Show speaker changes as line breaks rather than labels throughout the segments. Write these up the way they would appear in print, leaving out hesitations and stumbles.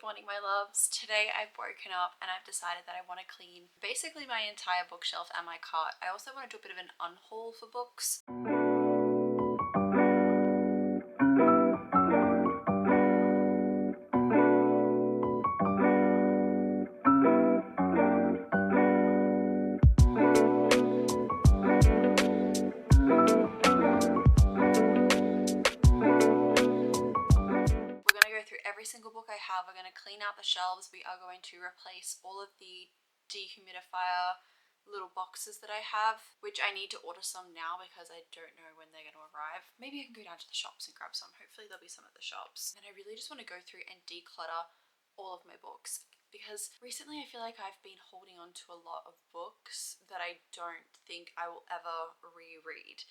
morning, my loves. Today I've woken up and I've decided that I want to clean basically my entire bookshelf and my cart. I also want to do a bit of an unhaul for books. Every single book I have, we're going to clean out the shelves. We are going to replace all of the dehumidifier little boxes that I have, which I need to order some now because I don't know when they're going to arrive. Maybe I can go down to the shops and grab some. Hopefully there'll be some at the shops. And I really just want to go through and declutter all of my books, because recently I feel like I've been holding on to a lot of books that I don't think I will ever reread.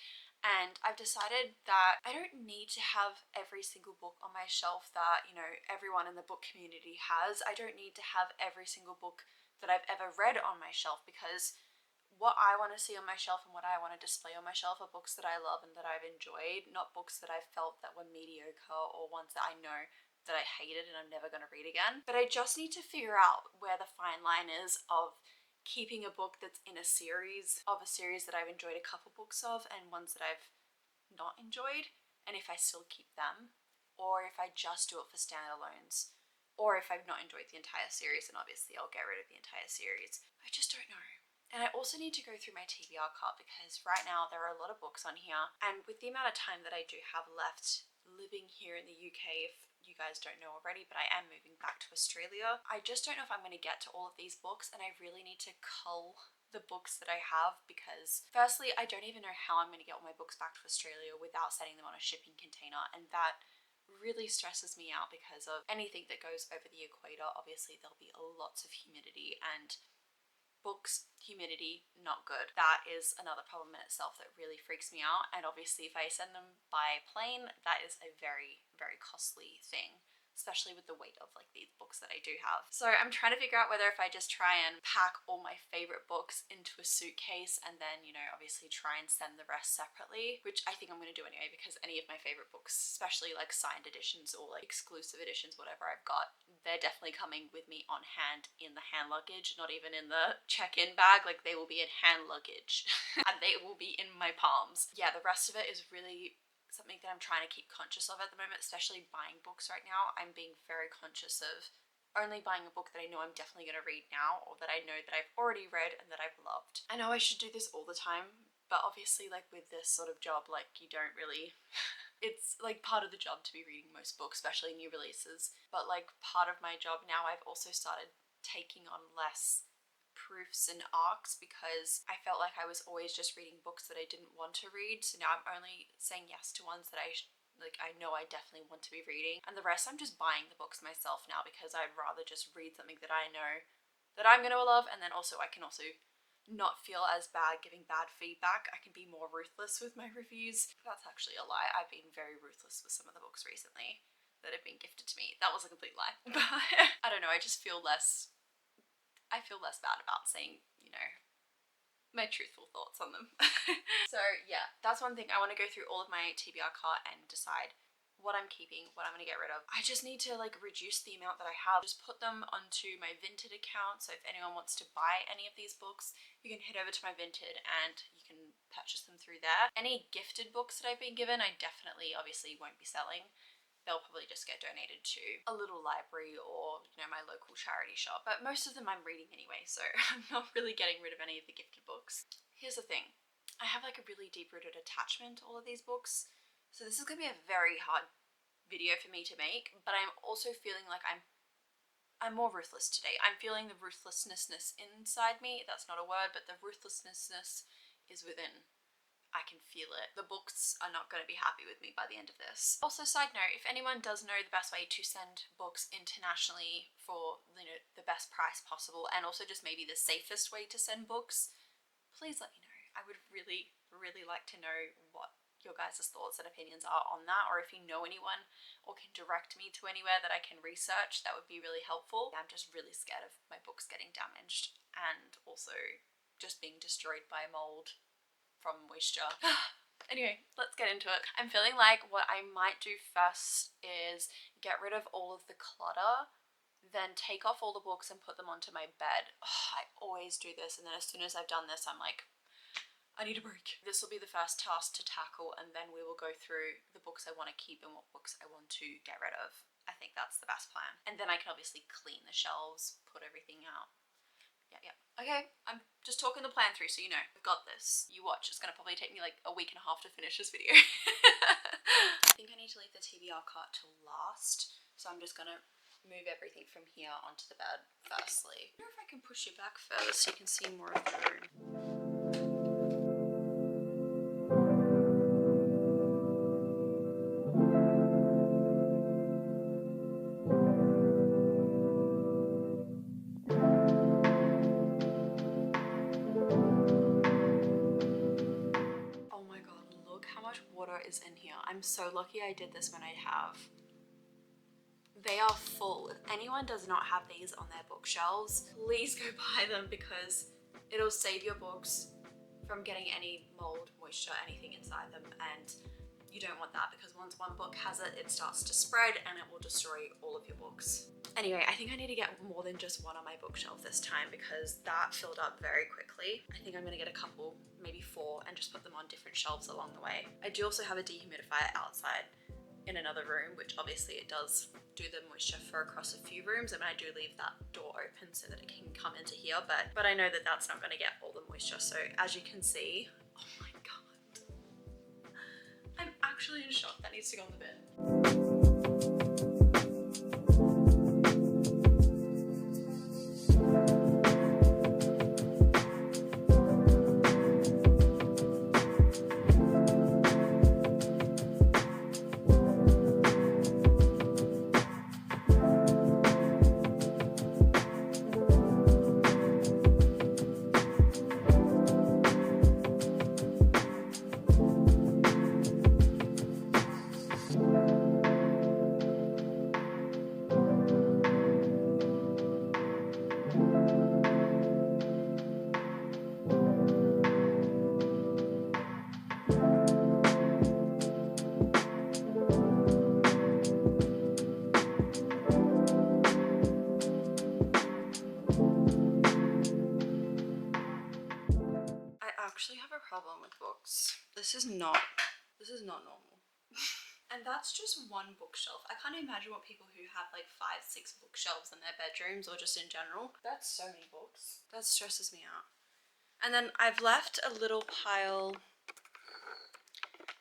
And I've decided that I don't need to have every single book on my shelf that, you know, everyone in the book community has. I don't need to have every single book that I've ever read on my shelf, because what I want to see on my shelf and what I want to display on my shelf are books that I love and that I've enjoyed, not books that I've felt that were mediocre or ones that I know that I hated and I'm never going to read again. But I just need to figure out where the fine line is of keeping a book that's in a series that I've enjoyed a couple books of and ones that I've not enjoyed, and if I still keep them, or if I just do it for standalones, or if I've not enjoyed the entire series, then obviously I'll get rid of the entire series. I just don't know. And I also need to go through my TBR cart, because right now there are a lot of books on here, and with the amount of time that I do have left living here in the UK, if you guys don't know already, but I am moving back to Australia, I just don't know if I'm going to get to all of these books, and I really need to cull the books that I have, because firstly, I don't even know how I'm going to get all my books back to Australia without sending them on a shipping container, and that really stresses me out because of anything that goes over the equator. Obviously there'll be lots of humidity, and books, humidity, not good. That is another problem in itself that really freaks me out. And obviously if I send them by plane, that is a very, very costly thing, especially with the weight of like these books that I do have. So I'm trying to figure out whether if I just try and pack all my favorite books into a suitcase and then, you know, obviously try and send the rest separately, which I think I'm going to do anyway, because any of my favorite books, especially like signed editions or like exclusive editions, whatever I've got, they're definitely coming with me on hand in the hand luggage, not even in the check-in bag. Like, they will be in hand luggage and they will be in my palms. Yeah, the rest of it is really something that I'm trying to keep conscious of at the moment, especially buying books right now. I'm being very conscious of only buying a book that I know I'm definitely going to read now, or that I know that I've already read and that I've loved. I know I should do this all the time, but obviously like with this sort of job, like you don't really it's like part of the job to be reading most books, especially new releases. But like part of my job now, I've also started taking on less proofs and arcs, because I felt like I was always just reading books that I didn't want to read. So now I'm only saying yes to ones that I know I definitely want to be reading, and the rest I'm just buying the books myself now, because I'd rather just read something that I know that I'm going to love, and then also I can also not feel as bad giving bad feedback. I can be more ruthless with my reviews. That's actually a lie. I've been very ruthless with some of the books recently that have been gifted to me. That was a complete lie. But I don't know, I feel less bad about saying, you know, my truthful thoughts on them. So yeah, that's one thing. I want to go through all of my TBR cart and decide what I'm keeping, what I'm going to get rid of. I just need to like reduce the amount that I have, just put them onto my Vinted account. So if anyone wants to buy any of these books, you can head over to my Vinted and you can purchase them through there. Any gifted books that I've been given, I definitely obviously won't be selling. They'll probably just get donated to a little library or, you know, my local charity shop. But most of them I'm reading anyway, so I'm not really getting rid of any of the gifted books. Here's the thing. I have like a really deep-rooted attachment to all of these books. So this is going to be a very hard video for me to make, but I'm also feeling like I'm more ruthless today. I'm feeling the ruthlessness inside me. That's not a word, but the ruthlessness is within. I can feel it. The books are not going to be happy with me by the end of this. Also, side note, if anyone does know the best way to send books internationally for, you know, the best price possible, and also just maybe the safest way to send books, please let me know. I would really, really like to know what your guys' thoughts and opinions are on that, or if you know anyone or can direct me to anywhere that I can research, that would be really helpful. I'm just really scared of my books getting damaged and also just being destroyed by mold from moisture. Anyway, let's get into it. I'm feeling like what I might do first is get rid of all of the clutter, then take off all the books and put them onto my bed. Oh, I always do this, and then as soon as I've done this, I'm like, I need a break. This will be the first task to tackle, and then we will go through the books I want to keep and what books I want to get rid of. I think that's the best plan. And then I can obviously clean the shelves, put everything out. Yeah. Okay, I'm just talking the plan through so you know. I've got this. You watch. It's gonna probably take me like a week and a half to finish this video. I think I need to leave the TBR cart till last, so I'm just gonna move everything from here onto the bed firstly. I wonder if I can push you back further so you can see more of the room. Oh my god, look how much water is in here. I'm so lucky I did this when I have. They are full. If anyone does not have these on their bookshelves, please go buy them because it'll save your books from getting any mold, moisture, anything inside them, and you don't want that because once one book has it, it starts to spread and it will destroy all of your books. Anyway, I think I need to get more than just one on my bookshelf this time because that filled up very quickly. I think I'm gonna get a couple, maybe 4, and just put them on different shelves along the way. I do also have a dehumidifier outside in another room, which obviously it does do the moisture for across a few rooms, and I do leave that door open so that it can come into here, but I know that that's not going to get all the moisture. So as you can see, oh my god, I'm actually in shock. That needs to go on the bed. Problem with books. This is not normal. And that's just one bookshelf. I can't imagine what people who have like 5, 6 bookshelves in their bedrooms or just in general. That's so many books. That stresses me out. And then I've left a little pile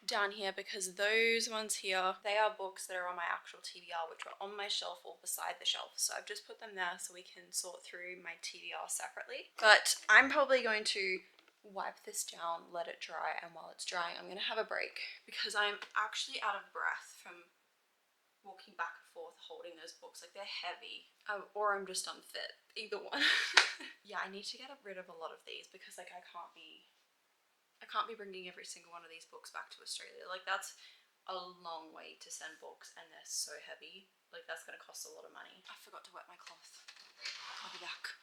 down here because those ones here, they are books that are on my actual TBR, which were on my shelf or beside the shelf. So I've just put them there so we can sort through my TBR separately. But I'm probably going to wipe this down, let it dry, and while it's drying I'm gonna have a break because I'm actually out of breath from walking back and forth holding those books. Like, they're heavy, or I'm just unfit, either one. Yeah, I need to get rid of a lot of these because like I can't be bringing every single one of these books back to Australia. Like, that's a long way to send books and they're so heavy. Like, that's gonna cost a lot of money. I forgot to wet my cloth. I'll be back.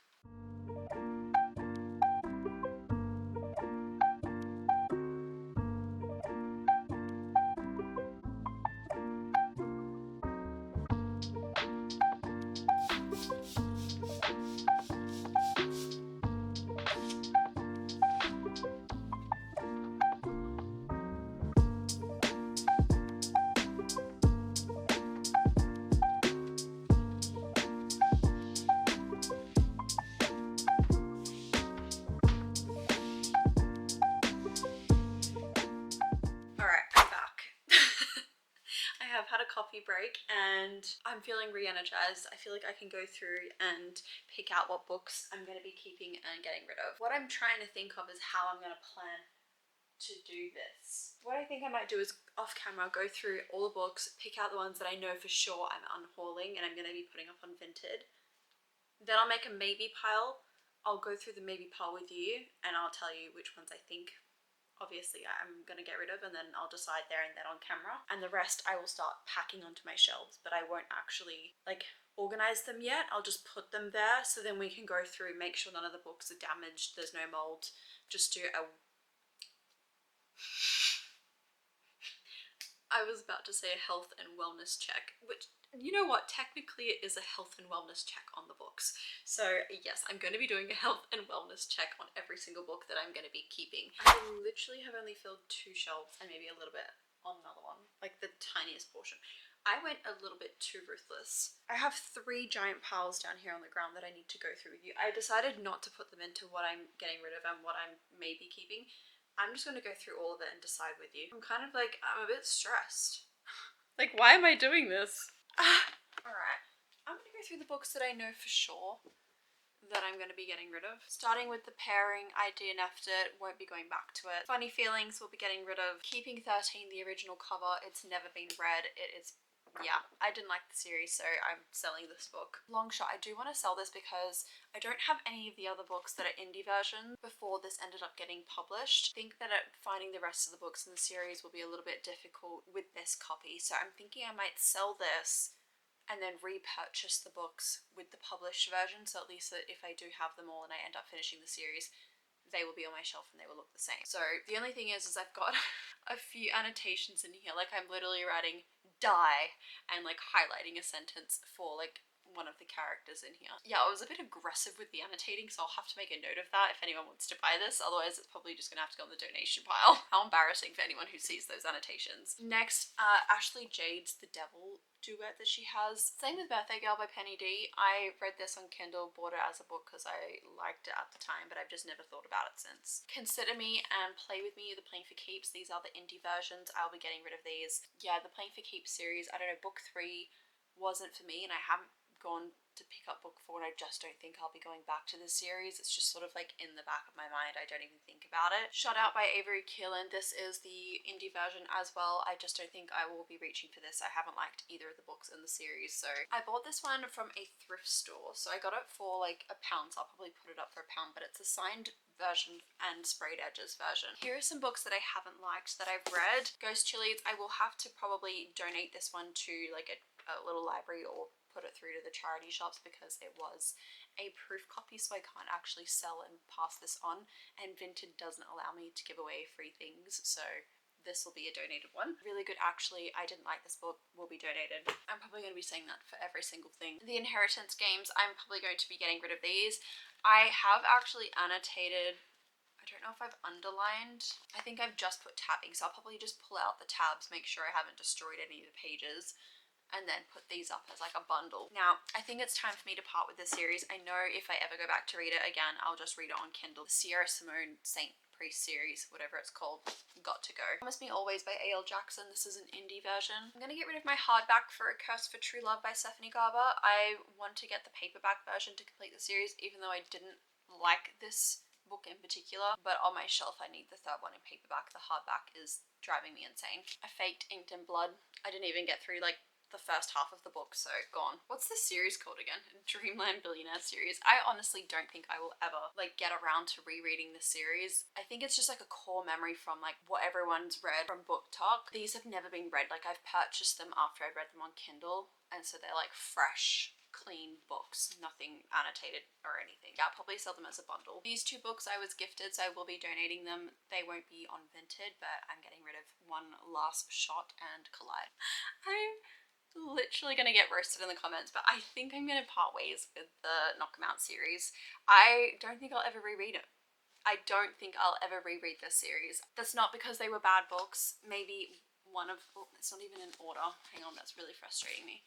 I've had a coffee break and I'm feeling re-energized. I feel like I can go through and pick out what books I'm going to be keeping and getting rid of. What I'm trying to think of is how I'm going to plan to do this. What I think I might do is off camera go through all the books, pick out the ones that I know for sure I'm unhauling and I'm going to be putting up on Vinted. Then I'll make a maybe pile. I'll go through the maybe pile with you and I'll tell you which ones I think obviously I'm gonna get rid of, and then I'll decide there and then on camera. And the rest I will start packing onto my shelves, but I won't actually like organize them yet. I'll just put them there so then we can go through, make sure none of the books are damaged, there's no mold, just do a I was about to say a health and wellness check, which You know what? Technically, it is a health and wellness check on the books. So, yes, I'm going to be doing a health and wellness check on every single book that I'm going to be keeping. I literally have only filled 2 shelves and maybe a little bit on another one, like the tiniest portion. I went a little bit too ruthless. I have 3 giant piles down here on the ground that I need to go through with you. I decided not to put them into what I'm getting rid of and what I'm maybe keeping. I'm just going to go through all of it and decide with you. I'm kind of like, I'm a bit stressed. Like, why am I doing this? Alright, I'm gonna go through the books that I know for sure that I'm going to be getting rid of. Starting with the pairing, I DNF'd it, won't be going back to it. Funny Feelings we'll be getting rid of. Keeping 13, the original cover, it's never been read. It is, yeah, I didn't like the series, so I'm selling this book. Long shot, I do want to sell this because I don't have any of the other books that are indie versions before this ended up getting published. I think that finding the rest of the books in the series will be a little bit difficult with this copy, so I'm thinking I might sell this and then repurchase the books with the published version, so at least that if I do have them all and I end up finishing the series, they will be on my shelf and they will look the same. So the only thing is I've got a few annotations in here, like I'm literally writing die and like highlighting a sentence for like one of the characters in here. Yeah, I was a bit aggressive with the annotating, so I'll have to make a note of that if anyone wants to buy this, otherwise it's probably just gonna have to go on the donation pile. How embarrassing for anyone who sees those annotations. Next, Ashley Jade's The Devil duet that she has. Same with Birthday Girl by Penny D. I read this on Kindle, bought it as a book because I liked it at the time, but I've just never thought about it since. Consider Me and Play With Me, the Playing for Keeps. These are the indie versions. I'll be getting rid of these. Yeah, the Playing for Keeps series, I don't know, book 3 wasn't for me and I haven't gone to pick up book 4 and I just don't think I'll be going back to this series. It's just sort of like in the back of my mind. I don't even think about it. Shut Out by Avery Keelan. This is the indie version as well. I just don't think I will be reaching for this. I haven't liked either of the books in the series. So I bought this one from a thrift store. So I got it for like £1. So I'll probably put it up for £1, but it's a signed version and sprayed edges version. Here are some books that I haven't liked that I've read. Ghost Chilies, I will have to probably donate this one to like a little library or put it through to the charity shops because it was a proof copy, so I can't actually sell and pass this on, and Vinted doesn't allow me to give away free things, so this will be a donated one. Really good actually. I didn't like this book, will be donated. I'm probably going to be saying that for every single thing. The Inheritance Games, I'm probably going to be getting rid of these. I have actually annotated, I don't know if I've underlined. I think I've just put tabbing, so I'll probably just pull out the tabs, make sure I haven't destroyed any of the pages, and then put these up as like a bundle. Now, I think it's time for me to part with this series. I know if I ever go back to read it again, I'll just read it on Kindle. The Sierra Simone Saint Priest series, whatever it's called, got to go. Promise Me Always by A.L. Jackson. This is an indie version. I'm gonna get rid of my hardback for A Curse for True Love by Stephanie Garber. I want to get the paperback version to complete the series, even though I didn't like this book in particular, but on my shelf I need the third one in paperback. The hardback is driving me insane. I faked Inked in Blood. I didn't even get through like the first half of the book, so gone. What's the series called again? Dreamland Billionaire series. I honestly don't think I will ever like get around to rereading this series. I think it's just like a core memory from like what everyone's read from Book Talk. These have never been read. Like I've purchased them after I'd read them on Kindle, and so they're like fresh, clean books, nothing annotated or anything. Yeah, I'll probably sell them as a bundle. These 2 books I was gifted, so I will be donating them. They won't be on Vinted, but I'm getting rid of One Last Shot and Collide. I'm literally gonna get roasted in the comments, but I think I'm gonna part ways with the Knock 'Em Out series. I don't think I'll ever reread it. I don't think I'll ever reread this series. That's not because they were bad books. Maybe one of, oh, it's not even in order. Hang on, that's really frustrating me.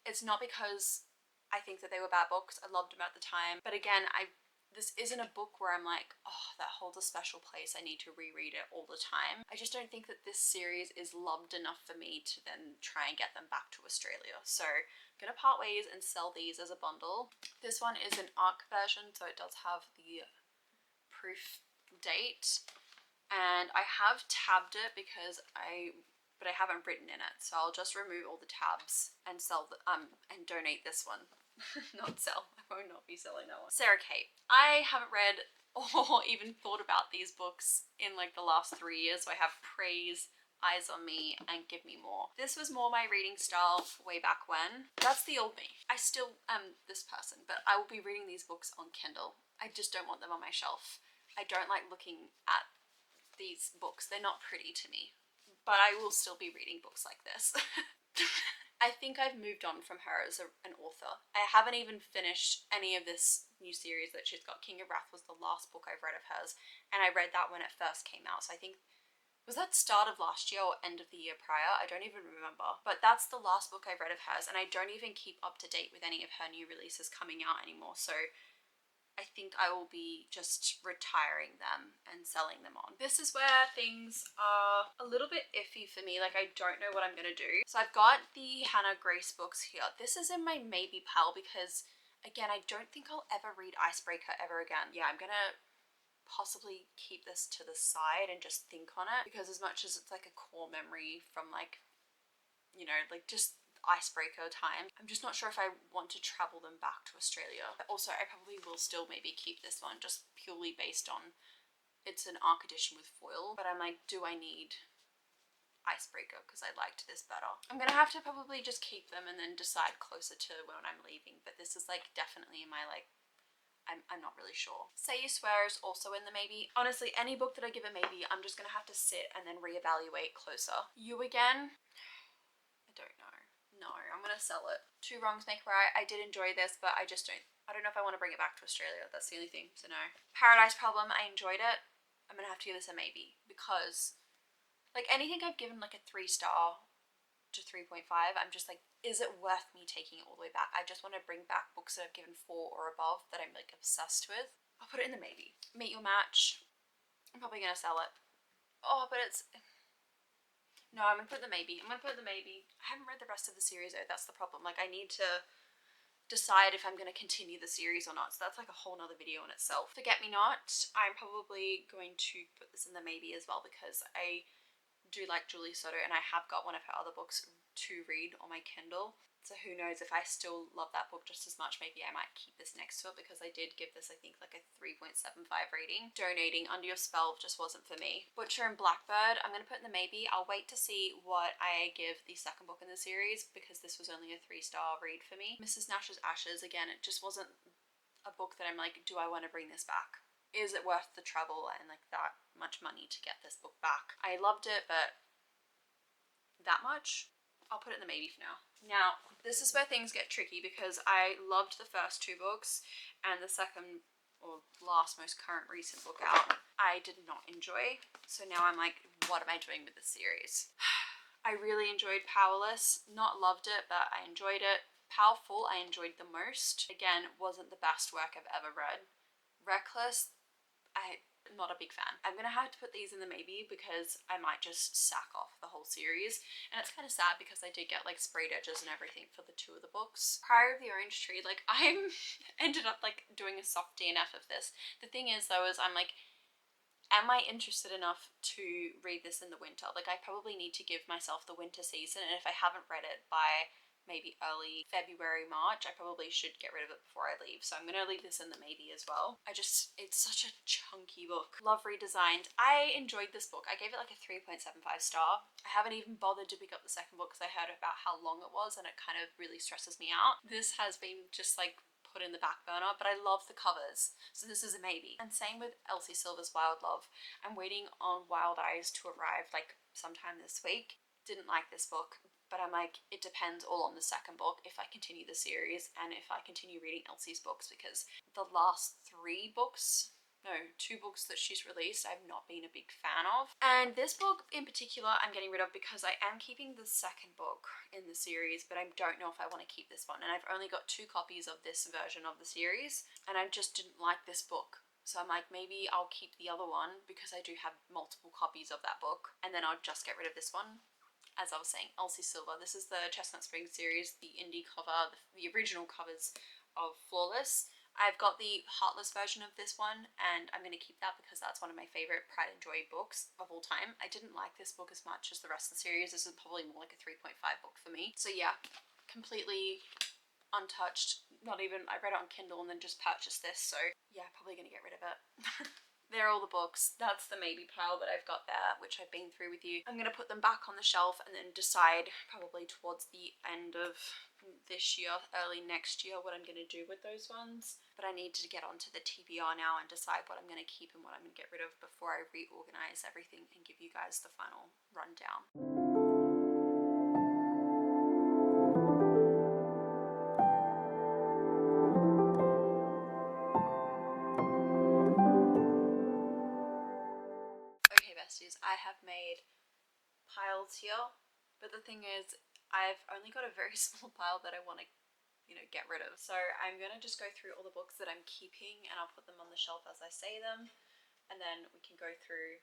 It's not because I think that they were bad books. I loved them at the time. But again, this isn't a book where I'm like, oh, that holds a special place. I need to reread it all the time. I just don't think that this series is loved enough for me to then try and get them back to Australia. So I'm gonna part ways and sell these as a bundle. This one is an ARC version, so it does have the proof date. And I have tabbed it because but I haven't written in it. So I'll just remove all the tabs and sell the, and donate this one. Not sell. I will not be selling that one. Sarah Kate. I haven't read or even thought about these books in like the last 3 years. So I have Praise, Eyes on Me, and Give Me More. This was more my reading style way back when. That's the old me. I still am this person, but I will be reading these books on Kindle. I just don't want them on my shelf. I don't like looking at these books. They're not pretty to me, but I will still be reading books like this. I think I've moved on from her as an author. I haven't even finished any of this new series that she's got. King of Wrath was the last book I've read of hers, and I read that when it first came out. So I think, was that start of last year or end of the year prior? I don't even remember. But that's the last book I've read of hers, and I don't even keep up to date with any of her new releases coming out anymore. So I think I will be just retiring them and selling them on. This is where things are a little bit iffy for me. Like, I don't know what I'm gonna do. So I've got the Hannah Grace books here. This is in my maybe pile because, again, I don't think I'll ever read Icebreaker ever again. Yeah, I'm gonna possibly keep this to the side and just think on it, because as much as it's like a core memory from, like, you know, like just Icebreaker time, I'm just not sure if I want to travel them back to Australia. Also, I probably will still maybe keep this one just purely based on it's an ARC edition with foil, but I'm like, do I need Icebreaker because I liked this better? I'm gonna have to probably just keep them and then decide closer to when I'm leaving, but this is like definitely in my like, I'm not really sure. Say You Swear is also in the maybe. Honestly, any book that I give a maybe, I'm just gonna have to sit and then reevaluate closer. You Again, I don't know. No, I'm gonna sell it. Two Wrongs Make a Right. I did enjoy this, but I don't know if I want to bring it back to Australia. That's the only thing, so no. Paradise Problem, I enjoyed it. I'm gonna have to give this a maybe because, like, anything I've given like a 3-star to 3.5, I'm just like, is it worth me taking it all the way back? I just want to bring back books that I've given 4 or above that I'm like obsessed with. I'll put it in the maybe. Meet Your Match, I'm probably gonna sell it. Oh, but it's, no, I'm gonna put the maybe. I'm gonna put the maybe. I haven't read the rest of the series though, that's the problem. Like, I need to decide if I'm gonna continue the series or not, so that's like a whole nother video in itself. Forget Me Not, I'm probably going to put this in the maybe as well because I do like Julie Soto and I have got one of her other books to read on my Kindle. So who knows, if I still love that book just as much, maybe I might keep this next to it because I did give this, I think, like a 3.75 rating. Donating Under Your Spell just wasn't for me. Butcher and Blackbird, I'm going to put in the maybe. I'll wait to see what I give the second book in the series because this was only a 3-star read for me. Mrs. Nash's Ashes, again, it just wasn't a book that I'm like, do I want to bring this back? Is it worth the trouble and like that much money to get this book back? I loved it, but that much? I'll put it in the maybe for now. Now, this is where things get tricky because I loved the first 2 books and the second or last most current recent book out I did not enjoy. So now I'm like, what am I doing with this series? I really enjoyed Powerless. Not loved it, but I enjoyed it. Powerful, I enjoyed the most. Again, wasn't the best work I've ever read. Reckless, I'm not a big fan. I'm gonna have to put these in the maybe because I might just sack off the whole series. And it's kind of sad because I did get like sprayed edges and everything for the 2 of the books. Priory of the Orange Tree, like I'm ended up like doing a soft DNF of this. The thing is though, is I'm like, am I interested enough to read this in the winter? Like, I probably need to give myself the winter season, and if I haven't read it by maybe early February, March, I probably should get rid of it before I leave. So I'm gonna leave this in the maybe as well. It's such a chunky book. Love Redesigned. I enjoyed this book. I gave it like a 3.75 star. I haven't even bothered to pick up the second book because I heard about how long it was and it kind of really stresses me out. This has been just like put in the back burner, but I love the covers, so this is a maybe. And same with Elsie Silver's Wild Love. I'm waiting on Wild Eyes to arrive like sometime this week. Didn't like this book, but I'm like, it depends all on the second book if I continue the series and if I continue reading Elsie's books, because the last 3 books, no, 2 books that she's released, I've not been a big fan of. And this book in particular I'm getting rid of because I am keeping the second book in the series, but I don't know if I want to keep this one. And I've only got 2 copies of this version of the series, and I just didn't like this book. So I'm like, maybe I'll keep the other one because I do have multiple copies of that book, and then I'll just get rid of this one. As I was saying, Elsie Silver. This is the Chestnut Springs series, the indie cover, the original covers of Flawless. I've got the Heartless version of this one, and I'm going to keep that because that's one of my favourite Pride and Joy books of all time. I didn't like this book as much as the rest of the series. This is probably more like a 3.5 book for me. So yeah, completely untouched. Not even, I read it on Kindle and then just purchased this, so yeah, probably going to get rid of it. They're all the books. That's the maybe pile that I've got there, which I've been through with you. I'm going to put them back on the shelf and then decide probably towards the end of this year, early next year, what I'm going to do with those ones. But I need to get onto the TBR now and decide what I'm going to keep and what I'm going to get rid of before I reorganize everything and give you guys the final rundown. piles here, but the thing is I've only got a very small pile that I want to, you know, get rid of. So I'm gonna just go through all the books that I'm keeping and I'll put them on the shelf as I say them, and then we can go through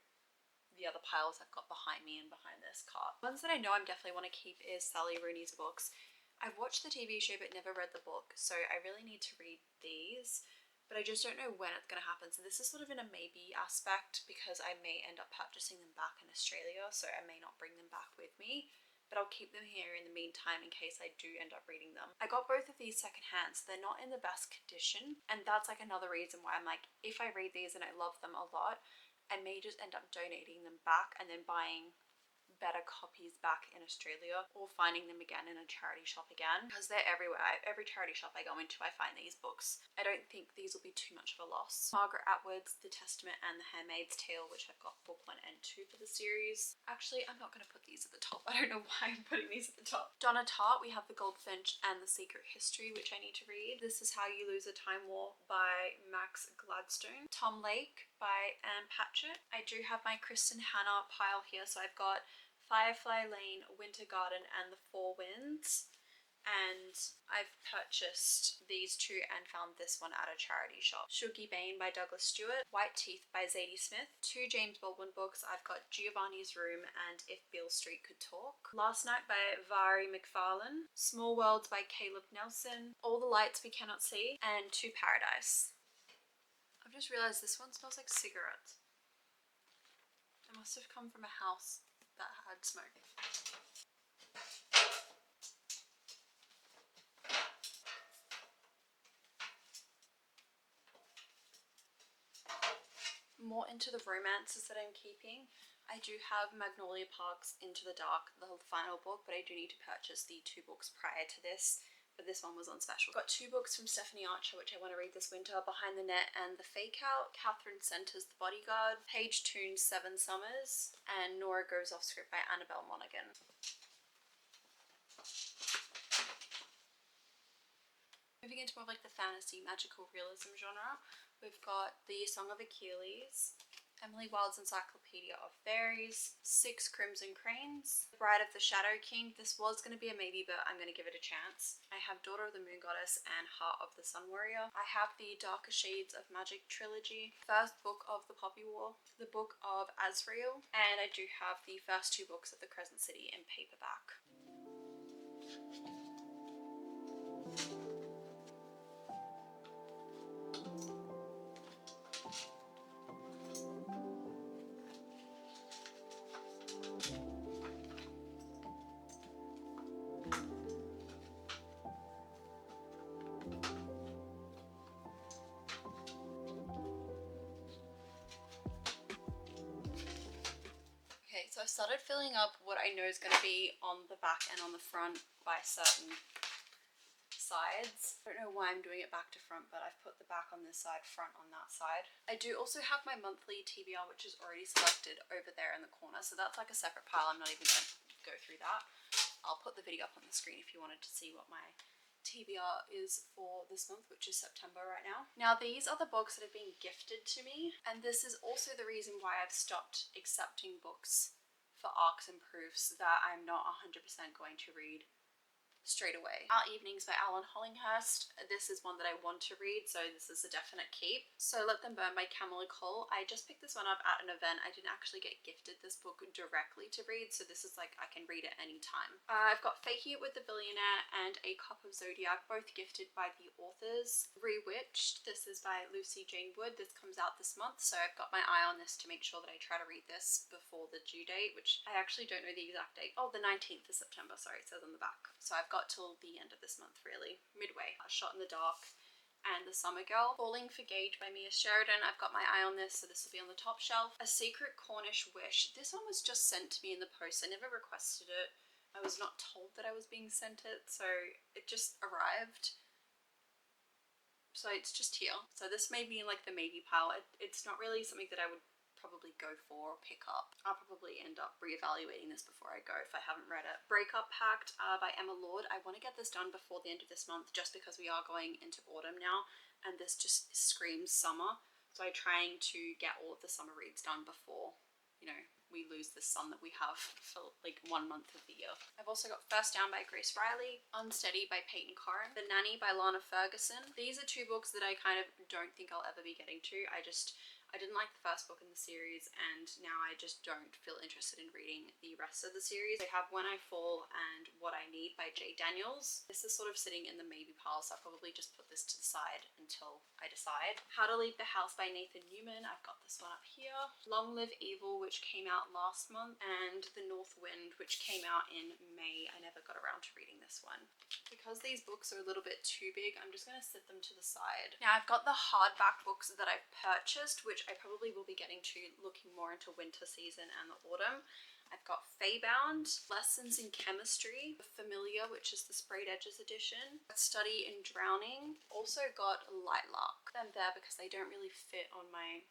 the other piles I've got behind me and behind this cart. Ones that I know I definitely want to keep is Sally Rooney's books. I've watched the TV show but never read the book, so I really need to read these, but I just don't know when it's going to happen. So this is sort of in a maybe aspect because I may end up purchasing them back in Australia, so I may not bring them back with me, but I'll keep them here in the meantime in case I do end up reading them. I got both of these secondhand, so they're not in the best condition, and that's like another reason why I'm like, if I read these and I love them a lot, I may just end up donating them back and then buying better copies back in Australia, or finding them again in a charity shop again, because they're everywhere. Every charity shop I go into I find these books. I don't think these will be too much of a loss. Margaret Atwood's The Testament and The Handmaid's Tale, which I've got book 1 and 2 for the series. Actually, I'm not going to put these at the top. I don't know why I'm putting these at the top. Donna Tartt, we have The Goldfinch and The Secret History, which I need to read. This Is How You Lose a Time Warp by Max Gladstone. Tom Lake by Anne Patchett. I do have my Kristen Hanna pile here, so I've got Firefly Lane, Winter Garden and The Four Winds, and I've purchased these two and found this one at a charity shop. Shuggie Bain by Douglas Stewart, White Teeth by Zadie Smith, 2 James Baldwin books. I've got Giovanni's Room and If Beale Street Could Talk, Last Night by Vari McFarlane, Small Worlds by Caleb Nelson, All the Lights We Cannot See, and To Paradise. I've just realised this one smells like cigarettes. It must have come from a house that had smoke. More into the romances that I'm keeping. I do have Magnolia Park's Into the Dark, the final book, but I do need to purchase the 2 books prior to this, but this one was on special. Got 2 books from Stephanie Archer, which I want to read this winter, Behind the Net and The Fake Out, Catherine Center's The Bodyguard, Paige Toon's 7 Summers, and Nora Goes Off script by Annabelle Monaghan. Moving into more of like the fantasy magical realism genre, we've got The Song of Achilles, Emily Wilde's Encyclopedia of Fairies, 6 Crimson Cranes, Bride of the Shadow King. This was going to be a maybe, but I'm going to give it a chance. I have Daughter of the Moon Goddess and Heart of the Sun Warrior. I have the Darker Shades of Magic trilogy, first book of the Poppy War, the book of Azrael, and I do have the first 2 books of the Crescent City in paperback. So I've started filling up what I know is going to be on the back and on the front by certain sides. I don't know why I'm doing it back to front, but I've put the back on this side, front on that side. I do also have my monthly TBR, which is already selected over there in the corner, so that's like a separate pile. I'm not even going to go through that. I'll put the video up on the screen if you wanted to see what my TBR is for this month, which is September right now. Now these are the books that have been gifted to me, and this is also the reason why I've stopped accepting books for arcs and proofs that I'm not 100% going to read straight away. Our Evenings by Alan Hollinghurst. This is one that I want to read, so this is a definite keep. So Let Them Burn by Camilla Cole. I just picked this one up at an event. I didn't actually get gifted this book directly to read, so this is like I can read it anytime. I've got Faking It with the Billionaire and A Cup of Zodiac, both gifted by the authors. Rewitched. This is by Lucy Jane Wood. This comes out this month, so I've got my eye on this to make sure that I try to read this before the due date, which I actually don't know the exact date. Oh, the 19th of September, sorry, it says on the back. So I've got till the end of this month, really, midway. Shot in the Dark and The Summer Girl. Falling for Gage by Mia Sheridan. I've got my eye on this, so this will be on the top shelf. A Secret Cornish Wish. This one was just sent to me in the post. I never requested it. I was not told that I was being sent it, so it just arrived. So it's just here. So this may be in like the maybe pile. It's not really something that I would probably go for or pick up. I'll probably end up reevaluating this before I go if I haven't read it. Breakup Pact by Emma Lord. I want to get this done before the end of this month just because we are going into autumn now and this just screams summer. So I'm trying to get all of the summer reads done before, you know, we lose the sun that we have for like 1 month of the year. I've also got First Down by Grace Riley, Unsteady by Peyton Corrin, The Nanny by Lana Ferguson. These are 2 books that I kind of don't think I'll ever be getting to. I didn't like the first book in the series, and now I just don't feel interested in reading the rest of the series. I have When I Fall and What I Need by Jay Daniels. This is sort of sitting in the maybe pile, so I'll probably just put this to the side until I decide. How to Leave the House by Nathan Newman. I've got this one up here. Long Live Evil, which came out last month, and The North Wind, which came out in May. I never got around to reading this one. Because these books are a little bit too big, I'm just going to sit them to the side. Now I've got the hardback books that I've purchased, which I probably will be getting to looking more into winter season and the autumn. I've got Feybound, Lessons in Chemistry, Familiar, which is the Sprayed Edges edition, Study in Drowning. Also got Lightlark. Them there because they don't really fit on my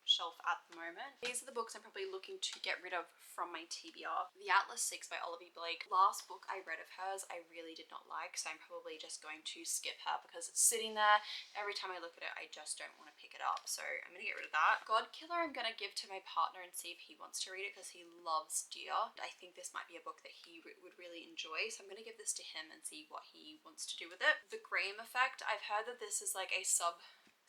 shelf at the moment. These are the books I'm probably looking to get rid of from my TBR. The Atlas 6 by Olivia Blake. Last book I read of hers I really did not like, so I'm probably just going to skip her because it's sitting there. Every time I look at it I just don't want to pick it up, so I'm gonna get rid of that. God Killer I'm gonna give to my partner and see if he wants to read it because he loves deer. I think this might be a book that he would really enjoy, so I'm gonna give this to him and see what he wants to do with it. The Graham Effect. I've heard that this is like a sub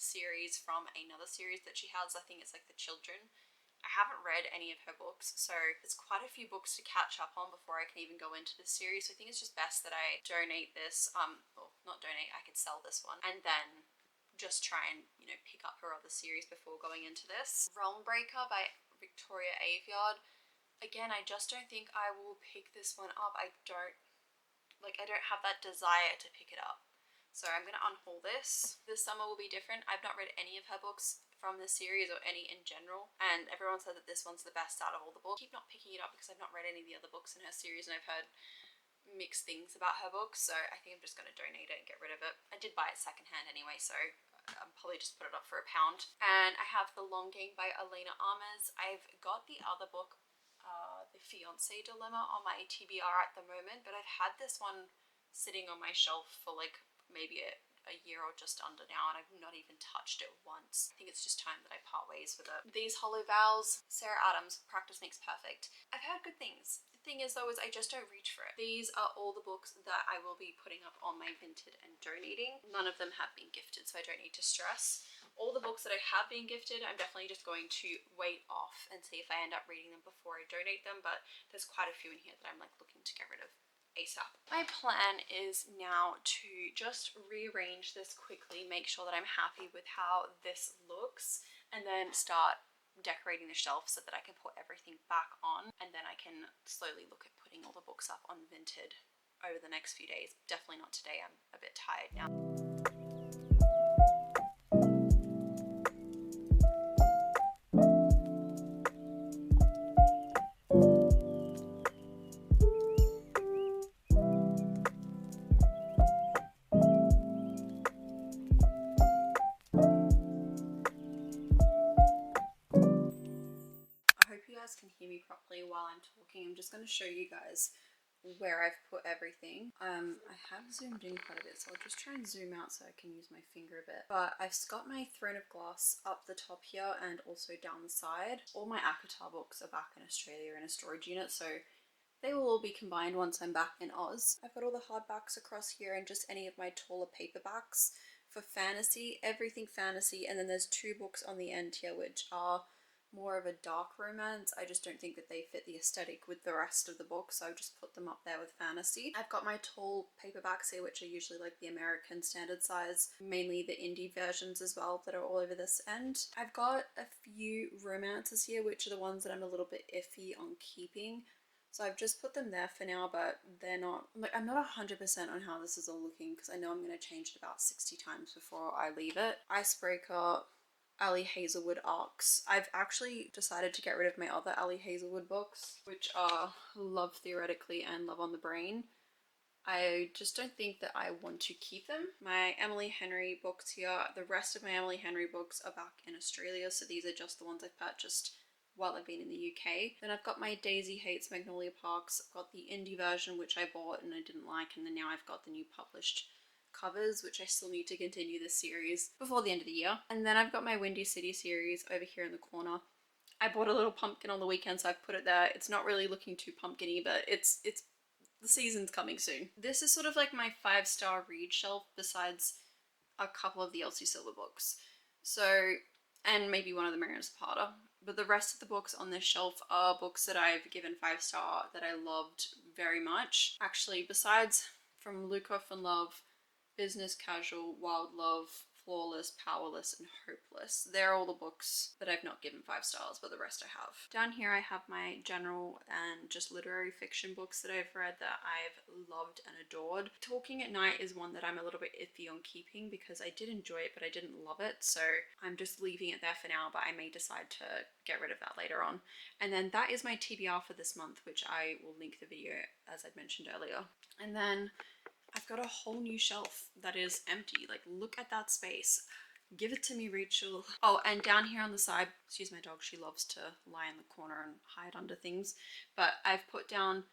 series from another series that she has. I think it's like The Children. I haven't read any of her books, so there's quite a few books to catch up on before I can even go into this series. So I think it's just best that I donate this, or not donate, I could sell this one, and then just try and, you know, pick up her other series before going into this. Realm Breaker by Victoria Aveyard. Again, I just don't think I will pick this one up. I don't have that desire to pick it up. So I'm going to unhaul this. This summer will be different. I've not read any of her books from this series or any in general, and everyone said that this one's the best out of all the books. I keep not picking it up because I've not read any of the other books in her series, and I've heard mixed things about her books, so I think I'm just going to donate it and get rid of it. I did buy it secondhand anyway, so I'll probably just put it up for £1. And I have The Long Game by Elena Armas. I've got the other book, The Fiancé Dilemma, on my TBR at the moment, but I've had this one sitting on my shelf for like maybe a year or just under now, and I've not even touched it once. I think it's just time that I part ways with it. These Hollow Vows, Sarah Adams, Practice Makes Perfect. I've heard good things. The thing is though is I just don't reach for it. These are all the books that I will be putting up on my Vinted and donating. None of them have been gifted, so I don't need to stress. All the books that I have been gifted, I'm definitely just going to wait off and see if I end up reading them before I donate them, but there's quite a few in here that I'm like looking to get rid of ASAP. My plan is now to just rearrange this quickly, make sure that I'm happy with how this looks, and then start decorating the shelf so that I can put everything back on, and then I can slowly look at putting all the books up on Vinted over the next few days. Definitely not today, I'm a bit tired now. Can hear me properly while I'm talking. I'm just going to show you guys where I've put everything. I have zoomed in quite a bit, so I'll just try and zoom out so I can use my finger a bit. But I've got my Throne of Glass up the top here and also down the side. All my ACOTAR books are back in Australia in a storage unit, so they will all be combined once I'm back in Oz. I've got all the hardbacks across here and just any of my taller paperbacks. For fantasy, everything fantasy, and then there's 2 books on the end here which are more of a dark romance. I just don't think that they fit the aesthetic with the rest of the book, so I've just put them up there with fantasy. I've got my tall paperbacks here, which are usually like the American standard size, mainly the indie versions as well that are all over this end. I've got a few romances here, which are the ones that I'm a little bit iffy on keeping. So I've just put them there for now, but they're not, like, I'm not 100% on how this is all looking because I know I'm going to change it about 60 times before I leave it. Icebreaker, Ali Hazelwood arcs. I've actually decided to get rid of my other Ali Hazelwood books, which are Love Theoretically and Love on the Brain. I just don't think that I want to keep them. My Emily Henry books here, the rest of my Emily Henry books are back in Australia, so these are just the ones I've purchased while I've been in the UK. Then I've got my Daisy Hates Magnolia Parks. I've got the indie version, which I bought and I didn't like, and then now I've got the new published covers, which I still need to continue this series before the end of the year. And then I've got my Windy City series over here in the corner. I bought a little pumpkin on the weekend, so I've put it there. It's not really looking too pumpkin-y, but it's the season's coming soon. This is sort of like my 5-star read shelf, besides a couple of the Elsie Silver books. So, and maybe one of the Marion Zapata. But the rest of the books on this shelf are books that I've given 5-star that I loved very much. Actually, besides From Luke Off in Love, Business Casual, Wild Love, Flawless, Powerless, and Hopeless. They're all the books that I've not given 5 stars, but the rest I have. Down here I have my general and just literary fiction books that I've read that I've loved and adored. Talking at Night is one that I'm a little bit iffy on keeping because I did enjoy it, but I didn't love it, so I'm just leaving it there for now, but I may decide to get rid of that later on. And then that is my TBR for this month, which I will link the video as I mentioned earlier. And then I've got a whole new shelf that is empty. Like, look at that space. Give it to me, Rachel. Oh, and down here on the side, excuse my dog, she loves to lie in the corner and hide under things. But I've put down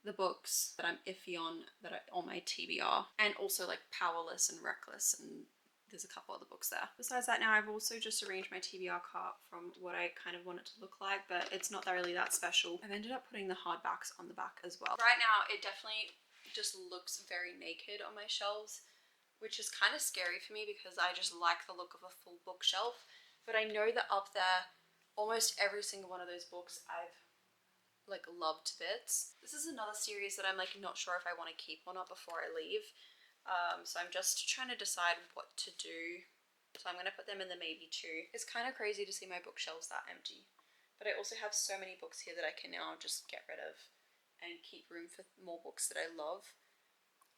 the books that I'm iffy on that are on my TBR. And also like Powerless and Reckless, and there's a couple other books there. Besides that, now I've also just arranged my TBR cart from what I kind of want it to look like, but it's not really that special. I've ended up putting the hardbacks on the back as well. Right now, it definitely just looks very naked on my shelves, which is kind of scary for me because I just like the look of a full bookshelf. But I know that up there, almost every single one of those books I've like loved to bits. This is another series that I'm like not sure if I want to keep or not before I leave. So I'm just trying to decide what to do. So I'm going to put them in the maybe two. It's kind of crazy to see my bookshelves that empty. But I also have so many books here that I can now just get rid of and keep room for more books that I love.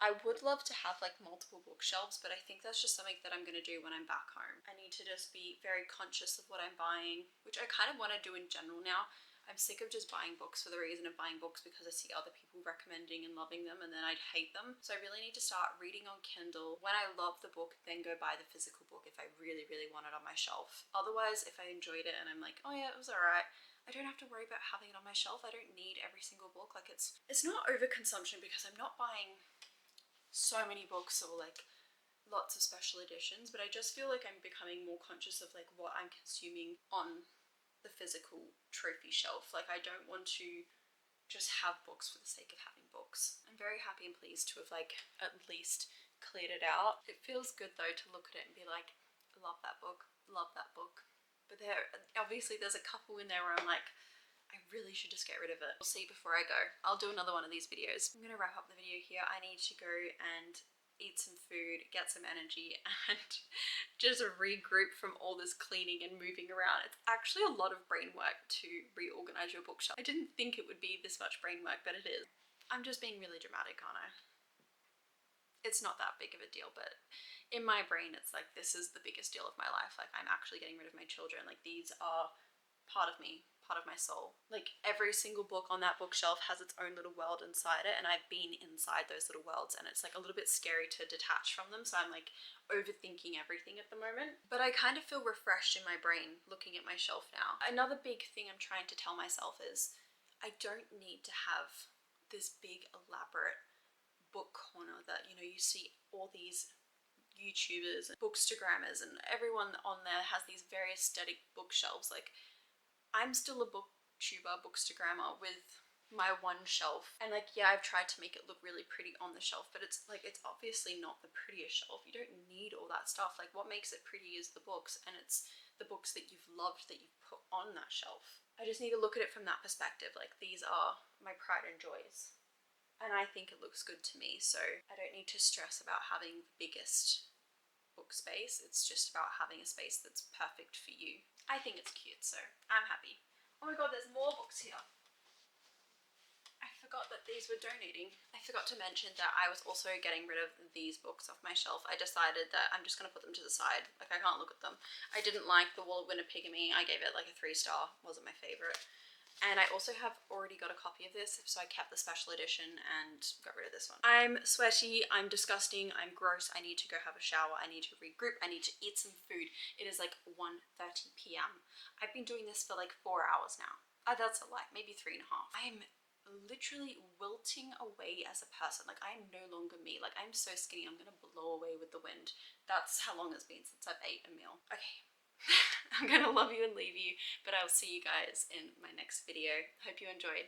I would love to have like multiple bookshelves, but I think that's just something that I'm going to do when I'm back home. I need to just be very conscious of what I'm buying, which I kind of want to do in general now. I'm sick of just buying books for the reason of buying books because I see other people recommending and loving them and then I'd hate them. So I really need to start reading on Kindle. When I love the book, then go buy the physical book if I really, really want it on my shelf. Otherwise, if I enjoyed it and I'm like, oh yeah, it was alright, I don't have to worry about having it on my shelf. I don't need every single book. Like it's not overconsumption because I'm not buying so many books or like lots of special editions, but I just feel like I'm becoming more conscious of like what I'm consuming on the physical trophy shelf. Like I don't want to just have books for the sake of having books. I'm very happy and pleased to have like at least cleared it out. It feels good though to look at it and be like, love that book, love that book. But there's a couple in there where I'm like, I really should just get rid of it. We'll see before I go. I'll do another one of these videos. I'm gonna wrap up the video here. I need to go and eat some food, get some energy, and just regroup from all this cleaning and moving around. It's actually a lot of brain work to reorganize your bookshelf. I didn't think it would be this much brain work, but it is. I'm just being really dramatic, aren't I? It's not that big of a deal, but in my brain it's like this is the biggest deal of my life. Like I'm actually getting rid of my children. Like these are part of me, part of my soul. Like every single book on that bookshelf has its own little world inside it, and I've been inside those little worlds, and it's like a little bit scary to detach from them, so I'm like overthinking everything at the moment. But I kind of feel refreshed in my brain looking at my shelf now. Another big thing I'm trying to tell myself is I don't need to have this big elaborate book corner that, you know, you see all these YouTubers and bookstagrammers and everyone on there has these very aesthetic bookshelves. Like I'm still a booktuber, bookstagrammer with my one shelf, and like yeah, I've tried to make it look really pretty on the shelf, but it's like it's obviously not the prettiest shelf. You don't need all that stuff. Like what makes it pretty is the books, and it's the books that you've loved that you've put on that shelf. I just need to look at it from that perspective. Like these are my pride and joys, and I think it looks good to me, so I don't need to stress about having the biggest book space. It's just about having a space that's perfect for you. I think it's cute, so I'm happy. Oh my god, there's more books here. I forgot that these were donating. I forgot to mention that I was also getting rid of these books off my shelf. I decided that I'm just going to put them to the side. Like I can't look at them. I didn't like The Wall of Winnipegamy. I gave it like a 3-star. Wasn't my favourite. And I also have already got a copy of this, so I kept the special edition and got rid of this one. I'm sweaty, I'm disgusting, I'm gross, I need to go have a shower, I need to regroup, I need to eat some food. It is like 1:30 p.m. I've been doing this for like 4 hours now. That's a lie, maybe 3.5. I am literally wilting away as a person. Like I am no longer me. Like I'm so skinny, I'm gonna blow away with the wind. That's how long it's been since I've ate a meal. Okay, I'm gonna love you and leave you, but I will see you guys in my next video. Hope you enjoyed.